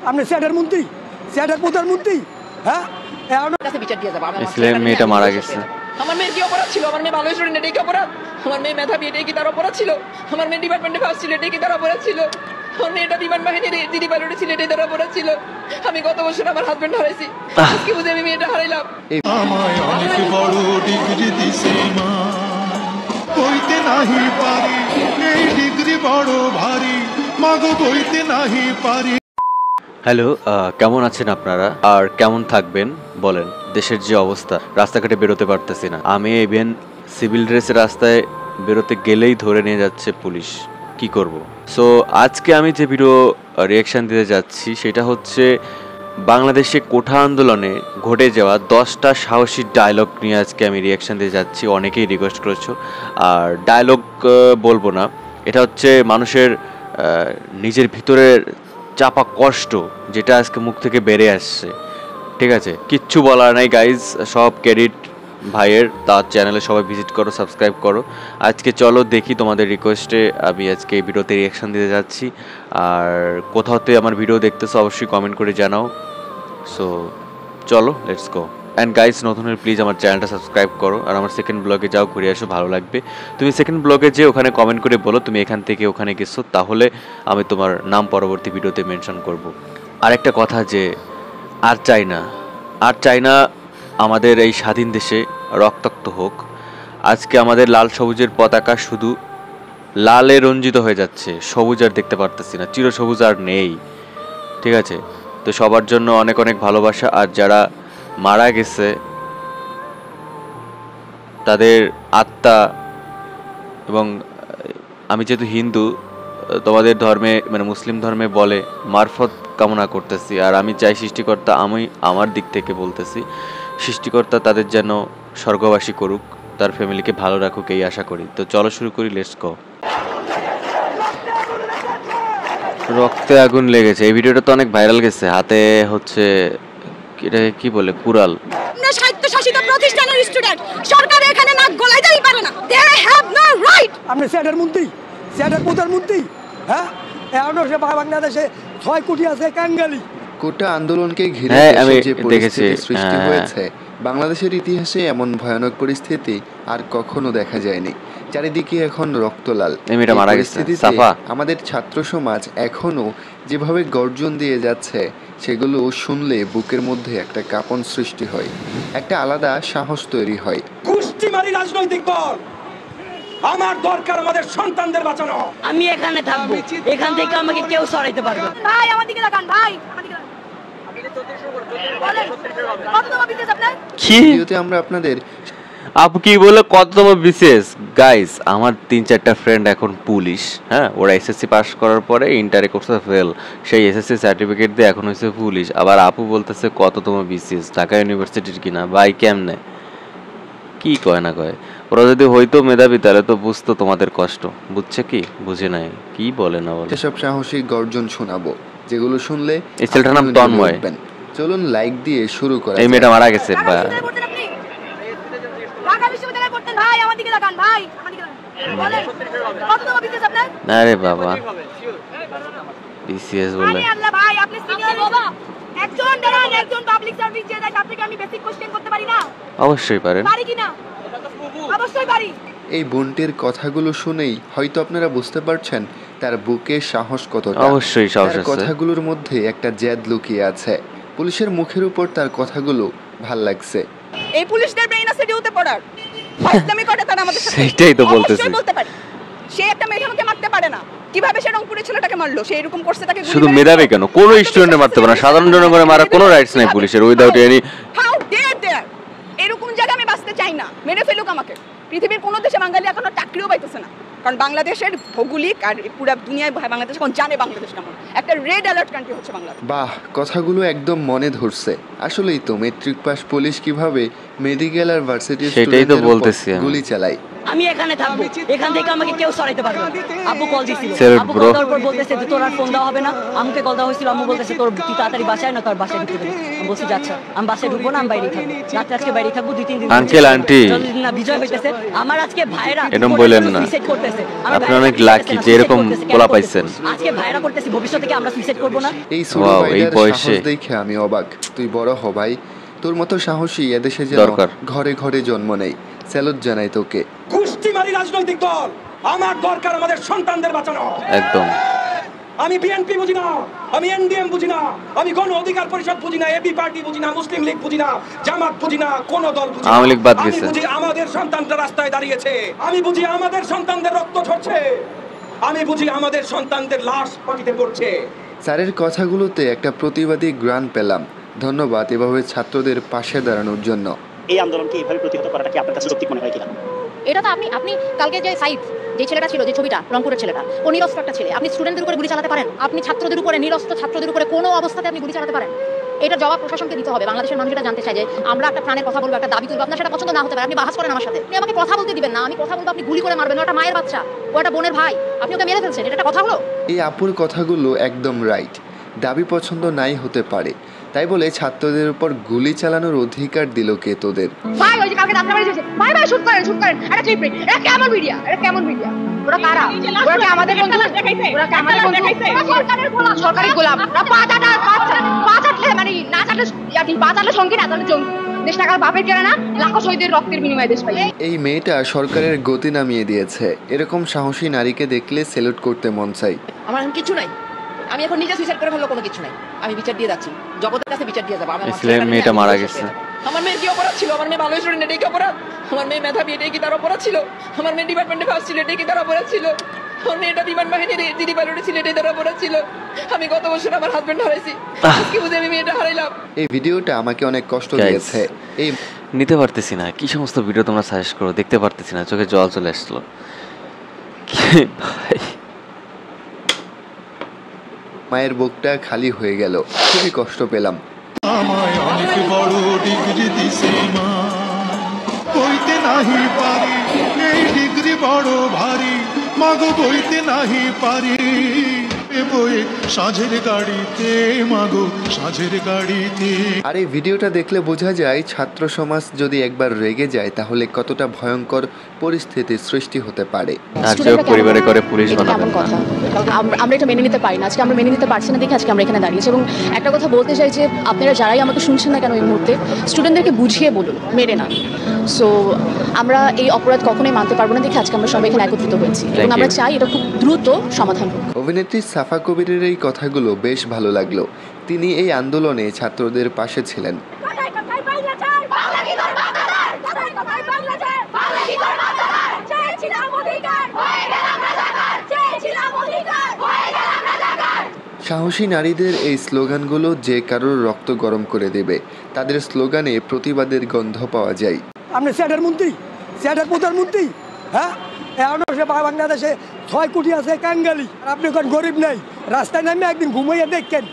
আপনি স্যাটের মন্ত্রী, স্যাটের প্রধানমন্ত্রী, হ্যাঁ বিচার দিয়ে যাবো। আসলে মেয়েটা মারা গেছে। আমার মেয়ের কি অপরাধ ছিল? আমার মেয়ে ভালো স্টুডেন্ট, এটাই কি অপরাধ? আমার মেয়ে মেধাবী, এটাই কি তার অপরাধ ছিল? আমার মেয়ে ডিপার্টমেন্টে ফার্স্ট ছিল, এটাই কি তার অপরাধ ছিল? আমার মেয়েটা বিমান বাহিনীর দিদি পাইলটে ছিল, এটাই তার অপরাধ ছিল? আমি গত বছর আমার হাজবেন্ড হারাইছি, আজকে বুঝে আমি মেয়েটা হারাইলাম। আমায় অনেক বড় ডিগ্রি দিছে মা, বইতে নাহি পারি, এই ডিগ্রি বড় ভারী, মাগো বইতে নাহি পারি। হ্যালো, কেমন আছেন আপনারা আর কেমন থাকবেন বলেন? দেশের যে অবস্থা, রাস্তাঘাটে বেরোতে পারতেছি না। আমি ইভেন সিভিল ড্রেসের রাস্তায় বেরোতে গেলেই ধরে নিয়ে যাচ্ছে পুলিশ। কি করব? সো আজকে আমি যে ভিডিও রিয়াকশান দিতে যাচ্ছি সেটা হচ্ছে বাংলাদেশে কোঠা আন্দোলনে ঘটে যাওয়া 10টা সাহসী ডায়লগ নিয়ে আজকে আমি রিয়াকশান দিতে যাচ্ছি। অনেকেই রিকোয়েস্ট করেছো, আর ডায়লগ বলবো না, এটা হচ্ছে মানুষের নিজের ভিতরের চাপা কষ্ট যেটা আজকে মুখ থেকে বেরিয়ে আসছে। ঠিক আছে, কিচ্ছু বলার নাই গাইজ, সব ক্রেডিট ভাইয়ের। তার চ্যানেলে সবাই ভিজিট করো, সাবস্ক্রাইব করো। আজকে চলো দেখি, তোমাদের রিকোয়েস্টে আমি আজকে এই ভিডিওতে রিয়াকশান দিতে যাচ্ছি। আর কোথাওতে আমার ভিডিও দেখতেছো অবশ্যই কমেন্ট করে জানাও। সো চলো, লেটস গো। অ্যান্ড গাইজ, নতুন হলে প্লিজ আমার চ্যানেলটা সাবস্ক্রাইব করো, আর আমার সেকেন্ড ব্লগে যাও, ঘুরে আসো, ভালো লাগবে। তুমি সেকেন্ড ব্লগে যে ওখানে কমেন্ট করে বলো তুমি এখান থেকে ওখানে গেছো, তাহলে আমি তোমার নাম পরবর্তী ভিডিওতে মেনশন করব। আরেকটা কথা, যে আর চাই না আমাদের এই স্বাধীন দেশে রক্তাক্ত হোক। আজকে আমাদের লাল সবুজের পতাকা শুধু লালে রঞ্জিত হয়ে যাচ্ছে, সবুজ আর দেখতে পারতেছি না, চিরসবুজ আর নেই। ঠিক আছে, তো সবার জন্য অনেক অনেক ভালোবাসা। আর যারা মারা গেছে তাদের আত্মা, এবং আমি যেহেতু হিন্দু, তোমাদের ধর্মে মানে মুসলিম ধর্মে বলে মারফত কামনা করতেছি। আর আমি চাই সৃষ্টিকর্তা, আমি আমার দিক থেকে বলতেছি, সৃষ্টিকর্তা তাদের যেন স্বর্গবাসী করুক, তার ফ্যামিলিকে ভালো রাখুক, এই আশা করি। তো চলো শুরু করি, লেটস গো। রক্তে আগুন লেগেছে, এই ভিডিওটা তো অনেক ভাইরাল গেছে। হাতে হচ্ছে এটাকে কি বলে, কুড়াল। স্বায়ত্তশাসিত প্রতিষ্ঠানের স্টুডেন্ট, সরকার এখানে নাক গলাইতেই পারে না। They have no right. আপনি স্যাটের মন্ত্রী, স্যাটের প্রধানমন্ত্রী, হ্যাঁ এখন বাংলাদেশে 6 কোটি আছে কাঙ্গালি। কোটা আন্দোলনকে ঘিরে যে পরিস্থিতি সৃষ্টি হয়েছে বাংলাদেশের ইতিহাসে এমন ভয়ানক পরিস্থিতি আর কখনো দেখা যায়নি। চারিদিকে এখন রক্তলাল। আমাদের ছাত্র সমাজ এখনো যেভাবে গর্জন দিয়ে যাচ্ছে, সেগুলো শুনলে বুকের মধ্যে একটা কাঁপন সৃষ্টি হয়, একটা আলাদা সাহস তৈরি হয়। কুষ্টিমারি রাজনৈতিক দল, আমার দরকার আমাদের সন্তানদের বাঁচানো। আমি এখানে থাকবো, এখান থেকে আমাকে কেউ সরাইতে পারবে। ভাই আমার দিকে তাকান, ভাই আমার দিকে তাকান। ভিডিওতে আমরা আপনাদের আপু কি বলে কততম বিশেষ। গাইস, আমার 3-4টা ফ্রেন্ড এখন পুলিশ, হ্যাঁ, ওরা এসএসসি পাস করার পরে ইন্টারে করছে ফেল, সেই এসএসসি সার্টিফিকেট দিয়ে এখন হয়েছে পুলিশ। আবার আপু বলতেছে কততম বিশেষ, ঢাকা ইউনিভার্সিটির কিনা। ভাই কেমনে কি কয় না কয়, ওরা যদি হয়তো মেধাবী তাহলে তো বুঝতো তোমাদের কষ্ট, বুঝছে কি বুঝে নাই, কি বলে না বলে। এসব সাহসী গর্জন শোনাবো যেগুলো শুনলে। এই ছেলেটার নাম তন্ময়। চলুন লাইক দিয়ে শুরু করা। এই মেয়েটা মারা গেছে। ভাই আমার দিকে তাকান, ভাই আমার দিকে তাকান। বলেন কততম বিশেষ আপনার? আরে বাবা, বিসিএস বলে। আল্লাহ ভাই, আপনি সিনিয়র বাবা, একজন পাবলিক সার্ভিস যে দেয় আপনাকে আমি বেসিক কোশ্চেন করতে পারি না? অবশ্যই পারেন। পারি কিনা? অবশ্যই পারি। এই বোনটির কথাগুলো শুনেই হয়তো আপনারা বুঝতে পারছেন তার বুকে সাহস কতটা। অবশ্যই সাহস আছে। কথাগুলোর মধ্যে একটা জেদ লুকিয়ে আছে। পুলিশের মুখের উপর তার কথাগুলো ভাল লাগছে। এই পুলিশদের ব্রেইন আছে ডিউতে পড়ার, ফাইজলামি করে তারা আমাদের সাথে। সেটাই তো বলতেছি, বলতে পারি সে একটা মেধাবীকে মারতে পারে না, কিভাবে সে রংপুরের ছেলেটাকে মারলো, সে এরকম করছে তাকে। শুধু মেধাবী কেন, কোনো স্টুডেন্টে মারতে পারে না, সাধারণ জনগণের মারার কোনো রাইটস নাই পুলিশের, উইদাউট এনি। হাউ ডেয়ার দেয়ার, এরকম জায়গা আমি বাঁচতে চাই না, মেরে ফেলুক আমাকে। পৃথিবীর কোনো দেশে বাঙালি এখনো চাকরিও পাইতেছে না, কারণ বাংলাদেশের ভৌগোলিক আর পুরো দুনিয়ায় বাংলাদেশ এখন জানে বাংলাদেশ কেমন একটা রেড অ্যালার্ট কান্ট্রি হচ্ছে বাংলাদেশ। বাহ, কথাগুলো একদম মনে ধরছে। আসলেই তো মেট্রিক পাস পুলিশ কিভাবে মেডিকেল আর ভার্সিটির সেটাই তো বলতেছি গুলি চালায়। আমি এখানে থাকবো, এখান থেকে আমাকে কেউ সরাইতে পারবে না। আব্বু কল দিছিল, আব্বু কল দেওয়ার পর বলতেছে যে তোর আর ফোন দেওয়া হবে না। আমাকে কল দেওয়া হয়েছিল, আম্মু বলতেছে তোর তুই তাড়াতাড়ি বাসায় না, তোর বাসায় ঢুকতে দেবে। আমি বলছি যাচ্ছা, আমি বাসায় ঢুকবো না, আমি বাইরেই থাকবো, রাত্রে আজকে বাইরেই থাকবো 2-3 দিন। আঙ্কেল আন্টি যতদিন না বিজয় হইতেছে, আমার আজকে ভাইরা এরকম বলেন না, আপনি অনেক লাকি যে এরকম পোলা পাইছেন। আজকে ভাইরা করতেছি, ভবিষ্যতে কি আমরা সুইসাইড করবো না? এই ছোট ভাইয়ের সাহস দেখে আমি অবাক। তুই বড় হ ভাই, তোর মতো সাহসী এদেশে যেন ঘরে ঘরে জন্ম নেই। স্যালুট জানাই তোকে। কুষ্টিমারি রাজনৈতিক দল, আমার দরকার আমাদের সন্তানদের বাঁচানো। একদম। আমি বিএনপি বুঝি না, আমি এনডিএম বুঝি না, আমি গণ অধিকার পরিষদ বুঝি না, এবি পার্টি বুঝি না, মুসলিম লীগ বুঝি না, জামাত বুঝি না, কোন দল বুঝি না। আওয়ামী লীগ বাদ আমি গেছে। বুঝি আমাদের সন্তানরা রাস্তায় দাঁড়িয়েছে, আমি বুঝি আমাদের সন্তানদের রক্ত ঝরছে, আমি বুঝি আমাদের সন্তানদের লাশ মাটিতে পড়ছে। স্যারের কথাগুলোতে একটা প্রতিবাদী গ্রান পেলাম। ধন্যবাদ এভাবে ছাত্রদের পাশে দাঁড়ানোর জন্য। এই আন্দোলনকে এইভাবে প্রতিহত করাটা কি আপনার কাছে যৌক্তিক মনে হয় কিনা? এটা তো আপনি কালকে যে সাইদ যে ছেলেটা ছিল, যে ছবিটা রংপুরের ছেলেটা, ও নিরস্ত্র একটা ছেলে। আপনি স্টুডেন্টদের উপরে গুলি চালাতে পারেন? আপনি ছাত্রদের উপরে, নিরস্ত্র ছাত্রদের উপরে কোনো অবস্থাতে আপনি গুলি চালাতে পারেন? এটার জবাব প্রশাসনকে দিতে হবে। বাংলাদেশের মানুষ এটা জানতে চায় যে আমরা একটা প্রাণের কথা বলবো, একটা দাবি তুলবো, আপনার সেটা পছন্দ না হতে পারে, আপনি বাহাস করেন আমার সাথে, আপনি আমাকে কথা বলতে দিবেন না। আমি কথা বলবো, আপনি গুলি করে মারবেন। ওটা মায়ের বাচ্চা, ও একটা বোনের ভাই, আপনি ওকে মেরে ফেলছেন, এটা একটা কথা হলো? এই আপুর কথাগুলো একদম রাইট। দাবি পছন্দ নাই হতে পারে, তাই বলে ছাত্রদের উপর গুলি চালানোর অধিকার দিল কে তোদের? ভাই ওই যে কালকে রাস্তা বাড়ি যাচ্ছে, ভাই ভাই শুট করেন এটা ঠিক নেই, এটা কেমন মিডিয়া, এটা কেমন মিডিয়া? ওরা কারা? ওরা কি আমাদের বন্ধু দেখাইছে? ওরা কি আমাদের বন্ধু দেখাইছে? সরকারের গোলাম, সরকারি গোলাম। না পাঁচাটলে মানে না চাটলে ইয়াটি পাঁচাটলে সঙ্গী না তাহলে জঙ্গি। দেশ টাকার বাপের কেনা না, লাখো শহীদের রক্তের বিনিময়ে দেশ পাই। এই মেয়েটা সরকারের গতি নামিয়ে দিয়েছে। এরকম সাহসী নারীকে দেখলে স্যালুট করতে মন চাই। আমার এখন কিছু নাই, আমি এখন নিজে সুইসাইড করে ফেললো, কোনো কিছু নাই, আমি বিচার দিয়ে যাচ্ছি, জগতের কাছে বিচার দিয়ে যাবো। মেয়েটা মারা গেছে। আমার মেয়ের কি অপরাধ ছিল? আমার মেয়ে ভালো স্টুডেন্ট, এটাই কি অপরাধ? আমার মেয়ে মেধাবী, এটাই কি তার অপরাধ ছিল? আমার মেয়ে ডিপার্টমেন্টে ফার্স্ট ছিল, এটাই কি তার অপরাধ ছিল? আমার মেয়েটা বিমান বাহিনীর দিদি পাইলট ছিল, এটাই তার অপরাধ ছিল? আমি গত বছর আমার হাজবেন্ড হারাইছি, কি বুঝে আমি মেয়েটা হারাইলাম? এই ভিডিওটা আমাকে অনেক কষ্ট দিয়েছে। এই নিতে পারতেছি না, কি সমস্ত ভিডিও তোমরা সাজেস্ট করো, দেখতে পারতেছি না, চোখে জল চলে আসলো। ভাই মায়ের বুকটা খালি হয়ে গেল, খুবই কষ্ট পেলাম। আমায় অনেক বড় ডিগ্রি দিছে মা, বইতে নাহি পারি, এই ডিগ্রি বড় ভারী, মাগো বইতে নাহি পারি, এ বই সাঁঝের গাড়িতে, মাগো সাঁঝের গাড়িতে। আর এই ভিডিওটা দেখলে বোঝা যায় ছাত্র সমাজ যদি একবার রেগে যায় তাহলে কতটা ভয়ঙ্কর পরিস্থিতির সৃষ্টি হতে পারে। আর যে পরিবারে করে পুলিশ বানাবে কথা আমরা এটা মেনে নিতে পারি না। আজকে আমরা মেনে নিতে পারছি না দেখে আজকে আমরা এখানে দাঁড়িয়েছি। এবং একটা কথা বলতে চাই যে আপনারা যারাই আমাকে শুনছেন না কেন এই মুহূর্তে, স্টুডেন্টদেরকে বুঝিয়ে বলুন, মেরে না। সো আমরা এই অপরাধ কখনোই মানতে পারবো না দেখে আজকে আমরা সবাই এখানে একত্রিত হয়েছি এবং আমরা চাই এটা খুব দ্রুত সমাধান হোক। অভিনেত্রী সাফা কবিরের এই কথাগুলো বেশ ভালো লাগলো। তিনি এই আন্দোলনে ছাত্রদের পাশে ছিলেন। সাহসী নারীদের এই স্লোগানগুলো যে কারোর রক্ত গরম করে দেবে। তাদের স্লোগানে প্রতিবাদের গন্ধ পাওয়া যায়। আপনি স্যাটের মন্ত্রী, স্যাটের প্রধানমন্ত্রী, হ্যাঁ? এখন সে বাংলাদেশে 6 কোটি আছে কাঙ্গালি, আর আপনি এখন গরিব নাই, রাস্তায় নামে একদিন ঘুমাইয়া দেখেন,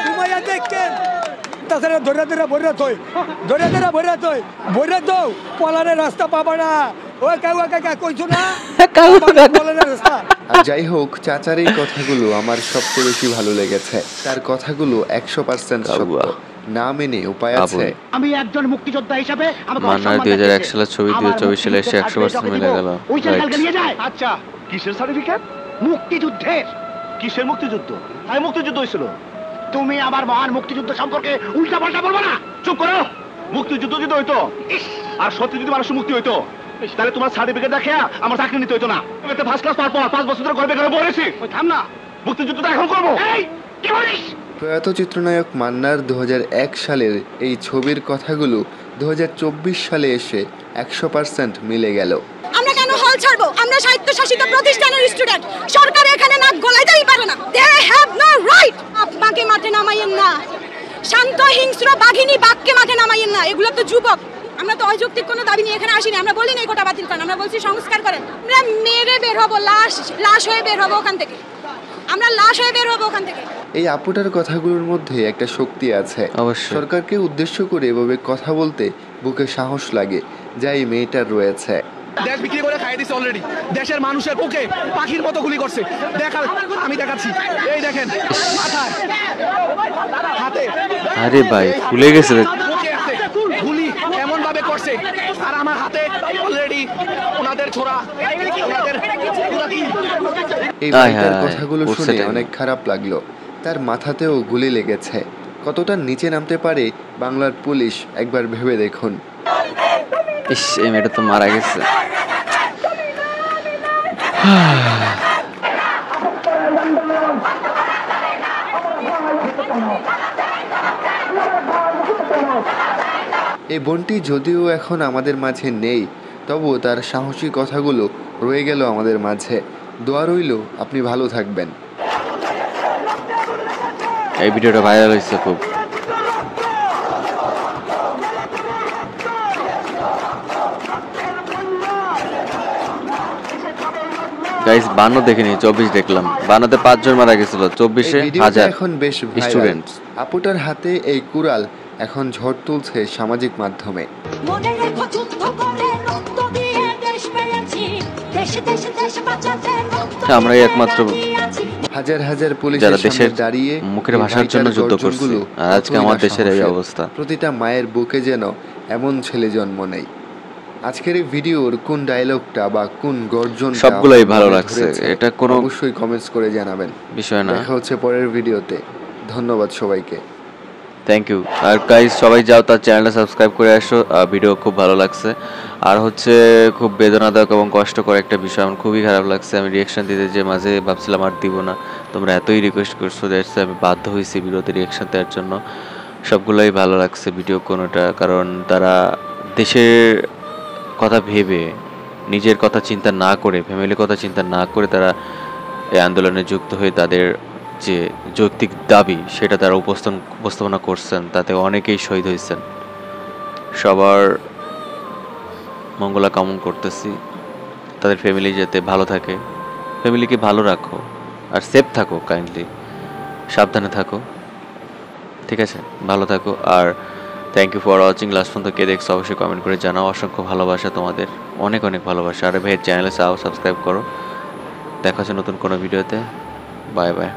ঘুমাইয়া দেখেন। তাছাড়া ধরে ধরে ভরে থই, ধরে ধরে ভরে থই, ভরে দাও, পলারে রাস্তা পাবা না। ওই কাউয়া কাকা কইছো না পলারে রাস্তা। আর যাই হোক, চাচার এই কথাগুলো আমার সবচেয়ে বেশি ভালো লেগেছে। তার কথাগুলো 100% সত্য, না মেনে উপায় আছে। আমি একজন মুক্তিযোদ্ধা হিসেবে মান্নার 2001 সালের ছবি 2024 সালে এসে 100% মিলে গেল। আচ্ছা, কিসের সার্টিফিকেট? মুক্তিযুদ্ধের। কিসের মুক্তিযুদ্ধ? তাই মুক্তিযুদ্ধ হয়েছিল। তুমি আবার মহান মুক্তিযুদ্ধ সম্পর্কে উল্টা পাল্টা বলবো না। চুপ করো। মুক্তিযুদ্ধ যদি হইতো আর সত্যি যদি মানুষের মুক্তি হইতো তাহলে তোমার সার্টিফিকেট দেখে আমার চাকরি নিতে হইতো না। তুমি একটা ফার্স্ট ক্লাস পাওয়ার পর 5 বছর ধরে ঘরে বেকার বলেছি। ওই থাম না, মুক্তিযুদ্ধটা এখন করবো। এই কি বলিস? প্রয়াত চিত্রনায়ক মান্নার 2001 সালের এই ছবির কথাগুলো 2024 সালে এসে 100% মিলে গেল। আমরা কেন হল ছাড়বো? আমরা স্বায়ত্তশাসিত প্রতিষ্ঠানের স্টুডেন্ট, সরকার এখানে নাক গলাইতেই পারে না। They have no right. আপনাকে মাঠে নামাইয়েন না, শান্ত হিংস্র বাঘিনী বাঘকে মাঠে নামাইয়েন না। এগুলো তো যুবক। আমরা তো অযৌক্তিক কোনো দাবি নিয়ে এখানে আসিনি। আমরা বলি না এই কোটা বাতিল করেন, আমরা বলছি সংস্কার করেন। আমরা মেরে বের হবো, লাশ হয়ে বের হবো ওখান থেকে, আমরা লাশ হয়ে বের হবো ওখান থেকে। এই আপুটার কথাগুলোর মধ্যে একটা শক্তি আছে। সরকারকে উদ্দেশ্য করে এভাবে কথা বলতে বুকে সাহস লাগে, যা এই মেয়েটার রয়েছে। দেশ বিক্রি করে খাইয়ে দিচ্ছে অলরেডি। দেশের মানুষের বুকে পাখির মতো গুলি করছে। আমি দেখাচ্ছি, এই দেখেন মাথায়, হাতে, আরে ভাই ফুলে গেছে গুলি এমন ভাবে করছে, আর আমার হাতে অলরেডি ওনাদের ছোড়া। এই ভাইটার কথাগুলো শুনে অনেক খারাপ লাগলো। তার মাথাতেও গুলি লেগেছে। কতটা নিচে নামতে পারে বাংলার পুলিশ একবার ভেবে দেখুন। ইস, এই মেয়েটা তো মারা গেছে। এই বোনটি যদিও এখন আমাদের মাঝে নেই, তবুও তার সাহসী কথাগুলো রয়ে গেল আমাদের মাঝে। দোয়া রইল আপনি ভালো থাকবেন। এই ভিডিওটা ভাইরাল হয়েছে খুব। গাইস 52 দেখিনি, 24 দেখলাম। 52-তে 5 জন মারা গেছিল, 24-এ 1000 এখন বেশ স্টুডেন্ট। আপুটার হাতে এই কুড়াল এখন ঝড় তুলছে সামাজিক মাধ্যমে। আমরা একমাত্র হাজার হাজার পুলিশ যারা দেশের দাঁড়িয়ে মুখের ভাষার জন্য যুদ্ধ করছে, আর আজকে আমার দেশের এই অবস্থা। প্রতিটা মায়ের বুকে যেন এমন ছেলে জন্ম নেই। আজকের এই ভিডিওর কোন ডায়লগটা বা কোন গর্জন সবগুলোই ভালো লাগছে, এটা কোনো অবশ্যই কমেন্টস করে জানাবেন, বিষয় না। দেখা হচ্ছে পরের ভিডিওতে। ধন্যবাদ সবাইকে, থ্যাংক ইউ। আর গাইস সবাই যাও তার চ্যানেলটা সাবস্ক্রাইব করে আসো। ভিডিও খুব ভালো লাগছে। আর হচ্ছে খুব বেদনাদায়ক এবং কষ্টকর একটা বিষয়, আমার খুবই খারাপ লাগছে। আমি রিয়াকশন দিতে যে মাঝে ভাবছিলাম আর দিব না, তোমরা এতই রিকোয়েস্ট করছো, দ্যাটস আমি বাধ্য হয়েছি ভিডিওতে রিয়াকশন দেওয়ার জন্য। সবগুলোই ভালো লাগছে ভিডিও কোনোটা, কারণ তারা দেশের কথা ভেবে, নিজের কথা চিন্তা না করে, ফ্যামিলির কথা চিন্তা না করে তারা এই আন্দোলনে যুক্ত হয়ে তাদের যে যৌক্তিক দাবি সেটা তারা উপস্থাপনা করছেন। তাতে অনেকেই শহীদ হয়েছেন। সবার মঙ্গলা কামনা করতেছি, তাদের ফ্যামিলি যাতে ভালো থাকে। ফ্যামিলিকে ভালো রাখো আর সেফ থাকো, কাইন্ডলি সাবধানে থাকো, ঠিক আছে? ভালো থাকো। আর thank you for watching. Last পর্যন্ত কে দেখছো অবশ্যই কমেন্ট করে জানাও। অসংখ্য ভালোবাসা তোমাদের, অনেক অনেক ভালোবাসা। আর ভাইয়ের চ্যানেলে সাবস্ক্রাইব করো। দেখা হচ্ছে নতুন কোনো ভিডিওতে। Bye bye.